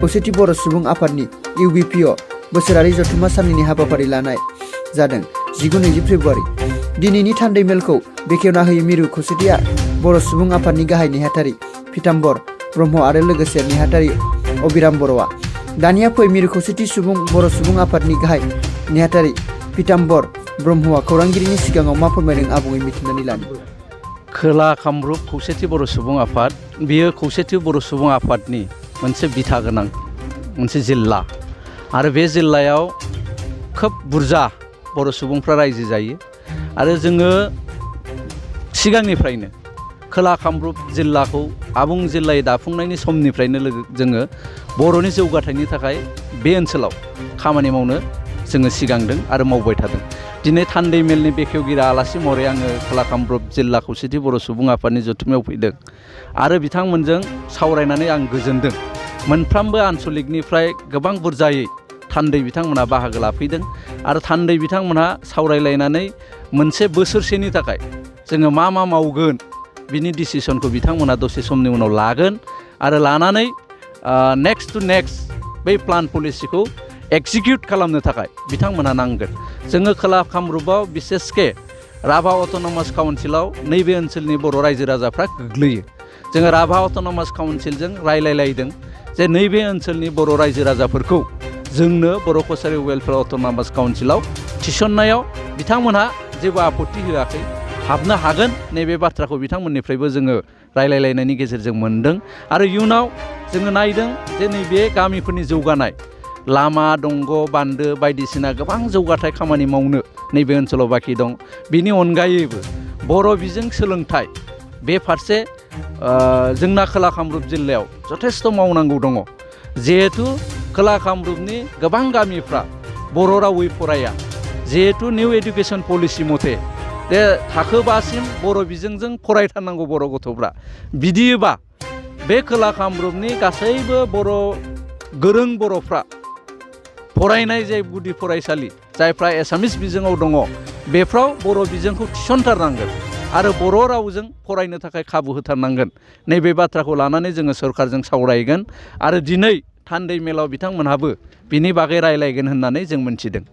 खौसेथि बर' सुबुं आफादनि UBPO बोसोरारि जथुम्मा साननैनि हाबाफारि लानाय जादों 19-20 फेब्रुआरि। दिनैनि थान्दै मेलखौ बेखेवना होयो मिरु खौसेथि बर' सुबुं आफादनि गाहाय नेहाथारि पीताम्बर ब्रह्म आरो लोगोसे नेहाथारि अबिराम बर'आ। दानिया फै मिरु खौसेथि बर' सुबुं आफादनि गाहाय नेहाथारि पीताम्बर ब्रह्मआ खौरांगिरिनि सिगाङाव मा फोरमायदों आबुङै मिथिनानै लानो। खोला कामरुप खौसेथि बर' सुबुं आफाद बेयो खौसेथि बर' सुबुं आफादनि मोनसे बिथा गोनां मोनसे जिल्ला आरो बे जिल्लायाव खोब बुरजा बर' सुबुंफ्रा रायजो जायो आरो जोङो सिगांनिफ्रायनो खोला कामरुप जिल्लाखौ आबुं जिल्लायै दाफुंनायनि समनिफ्रायनो जोङो बर'नि जौगाथायनि थाखाय बे ओनसोलाव खामानि मावनो जोङो सिगांदों आरो मावबाय थादों। दिनै थान्दै मेलनि बेखेवगिरि आलासि महरै आङो खोला कामरुप जिल्ला खौसेथि बर' सुबुं आफादनि जथुम्मायाव फैदों आरो बिथांमोनजों सावरायनानै आं गोजोनदों। मोनफ्रोमबो आनसलिकनिफ्राय गोबां बुरजायै थान्दै बिथांमोनहा बाहागो लाफैदों आरो थान्दै बिथांमोनहा सावरायलायनानै मोनसे बोसोरसेनि थाखाय जोङो मा मावगोन बिनि डिसिसनखौ बिथांमोनहा दसे समनि उनाव लागोन आरो लानानै नेक्स्ट टु नेक्स्ट बै प्लान पलिसिखौ एक्जिकिउट खालामनो थाखाय बिथांमोनहा नांगोन। जोङो खोला कामरुपाव बिसेसके राभा अट'नमास काउन्सिलाव नैबे ओनसोलनि बर' रायजो राजाफ्रा गोग्लैयो। जोङो राभा अट'नमास काउन्सिलजों रायलायलायदों जे नैबे ओनसोलनि बर' रायजो राजाफोरखौ जोंनो बर' कसारि वेलफेयार अट'नमास काउन्सिलाव थिसननायाव बिथांमोनहा जेबो आपत्ति होआखै, हाबनो हागोन नैबे बाथ्राखौ बिथांमोननिफ्रायबो जोङो रायलायलायनायनि गेजेरजों मोनदों आरो इयुनाव जोङो नायदों जे नैबे गामिफोरनि जौगानाय लामा दंग' बान्दो बायदिसिना गोबां जौगाथाय खामानि मावनो नैबे ओनसोलाव बाखि दं। बिनि अनगायैबो बर' बिजों सोलोंथाइ बे फारसे जोंना खोला कामरुप जिल्लायाव जथेस्थ' मावनांगौ दङ। जिहेथु खोला कामरुपनि गोबां गामिफ्रा बर' रावै फराया, जिहेथु निउ एडुकेसन पलिसि मथे जे थाखो 5सिम बर' बिजोंजों फरायथारनांगौ बर' गथ'फ्रा। बिदियोबा बे खोला कामरुपनि गासैबो बर' गोरों बर'फ्रा फरायनाय जाय गुदि फरायसालि जायफ्रा एसामिस बिजोङाव दङ बेफ्राव बर' बिजोंखौ थिसनथारनांगोन आरो बर' रावजों फरायनो थाखाय खाबु होथारनांगोन। नैबे बाथ्राखौ लानानै जोङो सरकारजों सावरायगोन आरो दिनै थान्दै मेलाव बिथांमोनहाबो बिनि बागै रायलायगोन होननानै जों मोनथिदों।